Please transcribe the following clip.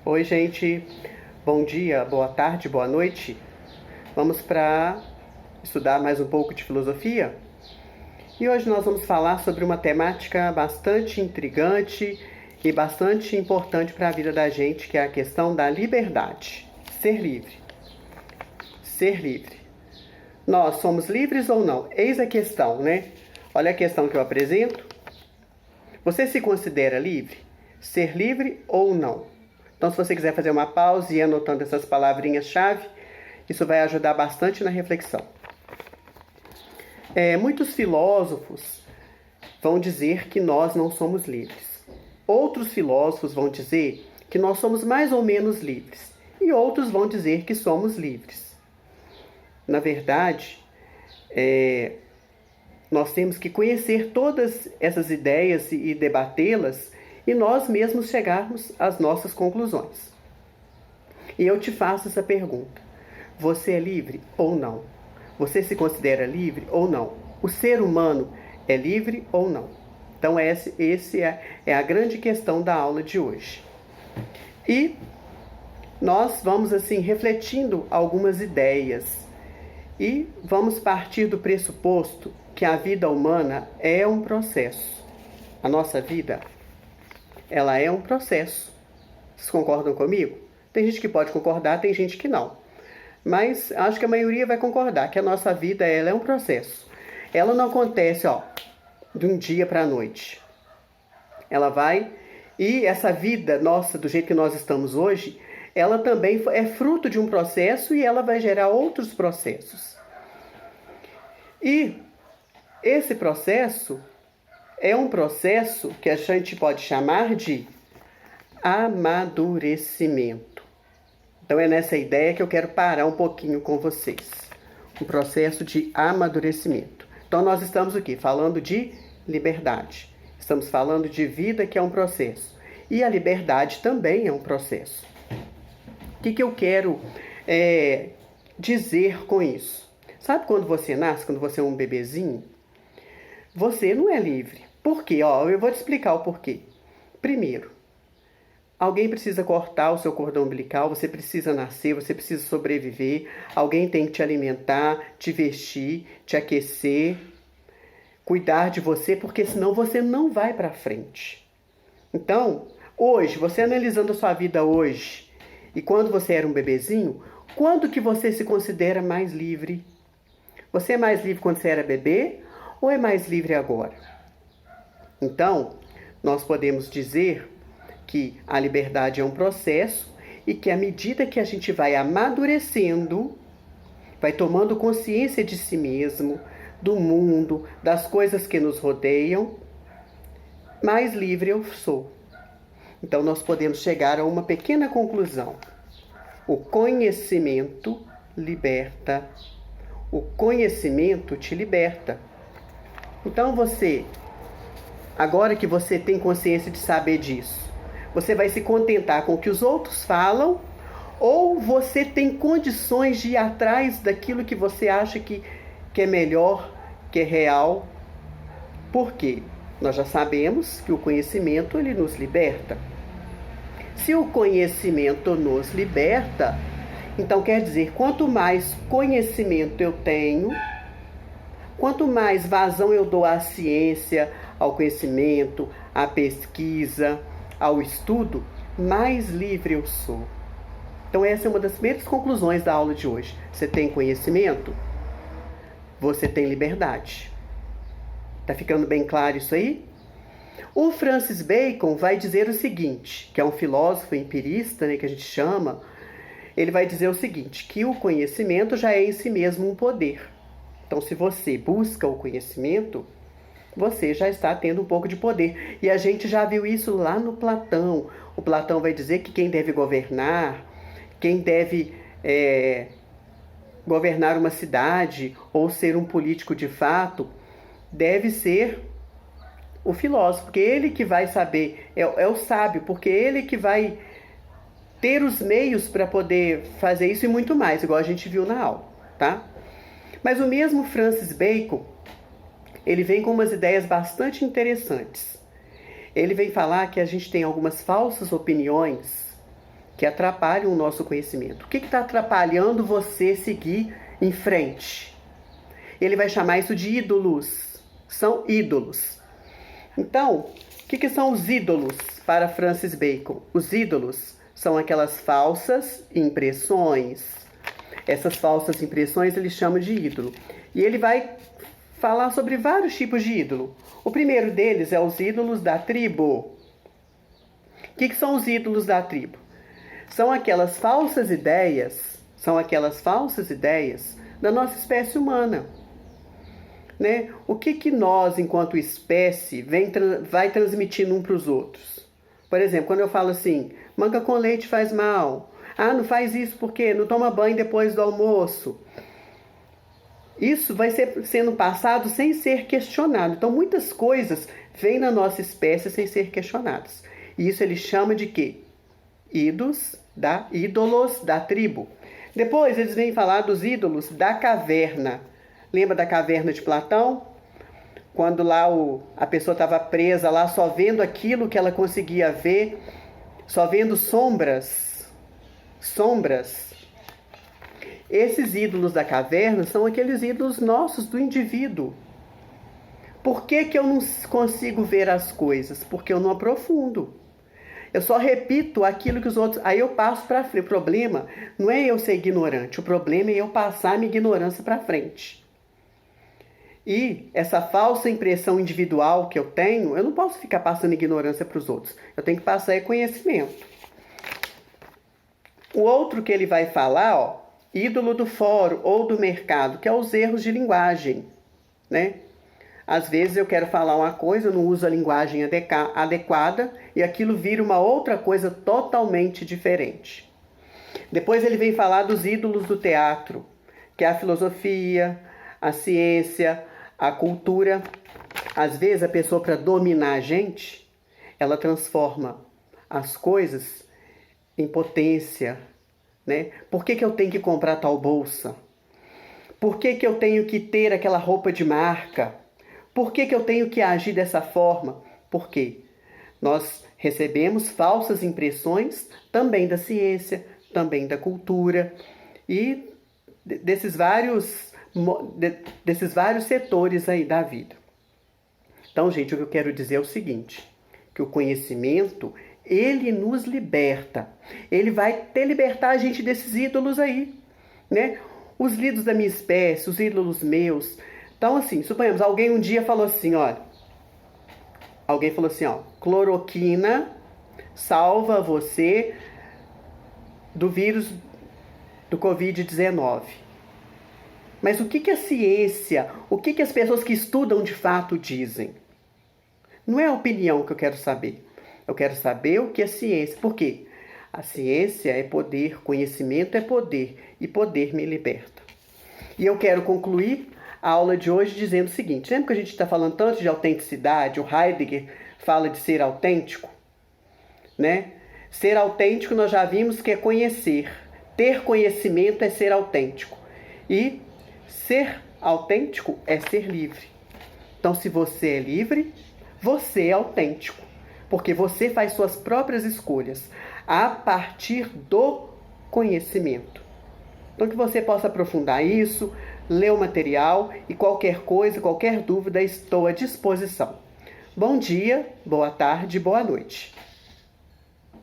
Oi, gente. Bom dia, boa tarde, boa noite. Vamos para estudar mais um pouco de filosofia? E hoje nós vamos falar sobre uma temática bastante intrigante e bastante importante para a vida da gente, que é a questão da liberdade. Ser livre. Ser livre. Nós somos livres ou não? Eis a questão, né? Olha a questão que eu apresento. Você se considera livre? Ser livre ou não? Então, se você quiser fazer uma pausa e ir anotando essas palavrinhas-chave, isso vai ajudar bastante na reflexão. Muitos filósofos vão dizer que nós não somos livres. Outros filósofos vão dizer que nós somos mais ou menos livres. E outros vão dizer que somos livres. Na verdade, nós temos que conhecer todas essas ideias e debatê-las e nós mesmos chegarmos às nossas conclusões. E eu te faço essa pergunta: você é livre ou não? Você se considera livre ou não? O ser humano é livre ou não? Então esse é a grande questão da aula de hoje. E nós vamos assim refletindo algumas ideias e vamos partir do pressuposto que a vida humana é um processo. A nossa vida, ela é um processo. Vocês concordam comigo? Tem gente que pode concordar, tem gente que não. Mas acho que a maioria vai concordar que a nossa vida, ela é um processo. Ela não acontece, de um dia para a noite. Ela vai, e essa vida nossa, do jeito que nós estamos hoje, ela também é fruto de um processo e ela vai gerar outros processos. E esse processo é um processo que a gente pode chamar de amadurecimento. Então é nessa ideia que eu quero parar um pouquinho com vocês. Um processo de amadurecimento. Então nós estamos aqui falando de liberdade. Estamos falando de vida, que é um processo. E a liberdade também é um processo. O que eu quero dizer com isso? Sabe quando você nasce, quando você é um bebezinho? Você não é livre. Por quê? Eu vou te explicar o porquê. Primeiro, alguém precisa cortar o seu cordão umbilical, você precisa nascer, você precisa sobreviver, alguém tem que te alimentar, te vestir, te aquecer, cuidar de você, porque senão você não vai para frente. Então, hoje, você analisando a sua vida hoje, e quando você era um bebezinho, quando que você se considera mais livre? Você é mais livre quando você era bebê ou é mais livre agora? Então, nós podemos dizer que a liberdade é um processo e que à medida que a gente vai amadurecendo, vai tomando consciência de si mesmo, do mundo, das coisas que nos rodeiam, mais livre eu sou. Então nós podemos chegar a uma pequena conclusão. O conhecimento liberta. O conhecimento te liberta. Então você, agora que você tem consciência de saber disso, você vai se contentar com o que os outros falam ou você tem condições de ir atrás daquilo que você acha que é melhor, que é real? Por quê? Nós já sabemos que o conhecimento ele nos liberta. Se o conhecimento nos liberta, então quer dizer, quanto mais conhecimento eu tenho, quanto mais vazão eu dou à ciência, ao conhecimento, à pesquisa, ao estudo, mais livre eu sou. Então essa é uma das primeiras conclusões da aula de hoje. Você tem conhecimento? Você tem liberdade. Tá ficando bem claro isso aí? O Francis Bacon vai dizer o seguinte, que é um filósofo empirista, que a gente chama, ele vai dizer o seguinte, que o conhecimento já é em si mesmo um poder. Então, se você busca o conhecimento, você já está tendo um pouco de poder. E a gente já viu isso lá no Platão. O Platão vai dizer que quem deve governar, quem deve governar uma cidade ou ser um político de fato, deve ser o filósofo, porque ele que vai saber, é o sábio, porque ele que vai ter os meios para poder fazer isso e muito mais, igual a gente viu na aula, tá? Mas o mesmo Francis Bacon, ele vem com umas ideias bastante interessantes. Ele vem falar que a gente tem algumas falsas opiniões que atrapalham o nosso conhecimento. O que está atrapalhando você seguir em frente? Ele vai chamar isso de ídolos. São ídolos. Então, o que são os ídolos para Francis Bacon? Os ídolos são aquelas falsas impressões. Essas falsas impressões ele chama de ídolo. E ele vai falar sobre vários tipos de ídolo. O primeiro deles é os ídolos da tribo. O que são os ídolos da tribo? São aquelas falsas ideias da nossa espécie humana. Né? O que nós, enquanto espécie, vai transmitindo um para os outros? Por exemplo, quando eu falo assim, manga com leite faz mal. Ah, não faz isso porque não toma banho depois do almoço. Isso vai sendo passado sem ser questionado. Então, muitas coisas vêm na nossa espécie sem ser questionadas. E isso ele chama de quê? Ídolos da tribo. Depois eles vêm falar dos ídolos da caverna. Lembra da caverna de Platão? Quando lá a pessoa estava presa lá, só vendo aquilo que ela conseguia ver, só vendo sombras. Esses ídolos da caverna são aqueles ídolos nossos, do indivíduo. Por que eu não consigo ver as coisas? Porque eu não aprofundo. Eu só repito aquilo que os outros... Aí eu passo para frente. O problema não é eu ser ignorante. O problema é eu passar a minha ignorância para frente. E essa falsa impressão individual que eu tenho, eu não posso ficar passando ignorância para os outros. Eu tenho que passar conhecimento. O outro que ele vai falar, ídolo do fórum ou do mercado, que é os erros de linguagem, né? Às vezes eu quero falar uma coisa, eu não uso a linguagem adequada e aquilo vira uma outra coisa totalmente diferente. Depois ele vem falar dos ídolos do teatro, que é a filosofia, a ciência, a cultura. Às vezes a pessoa, para dominar a gente, ela transforma as coisas em potência, né? Por que eu tenho que comprar tal bolsa? Por que eu tenho que ter aquela roupa de marca? Por que eu tenho que agir dessa forma? Por quê? Nós recebemos falsas impressões também da ciência, também da cultura e desses vários setores aí da vida. Então, gente, o que eu quero dizer é o seguinte, que o conhecimento, ele nos liberta. Ele vai libertar a gente desses ídolos aí, né? Os ídolos da minha espécie, os ídolos meus. Então, assim, suponhamos, alguém um dia falou assim, cloroquina salva você do vírus do Covid-19. Mas o que a ciência, o que as pessoas que estudam de fato dizem? Não é a opinião que eu quero saber. Eu quero saber o que é ciência. Por quê? A ciência é poder, conhecimento é poder, e poder me liberta. E eu quero concluir a aula de hoje dizendo o seguinte, lembra que a gente está falando tanto de autenticidade, o Heidegger fala de ser autêntico, né? Ser autêntico nós já vimos que é conhecer, ter conhecimento é ser autêntico, e ser autêntico é ser livre. Então, se você é livre, você é autêntico, porque você faz suas próprias escolhas a partir do conhecimento. Então, que você possa aprofundar isso, ler o material e qualquer coisa, qualquer dúvida, estou à disposição. Bom dia, boa tarde, boa noite.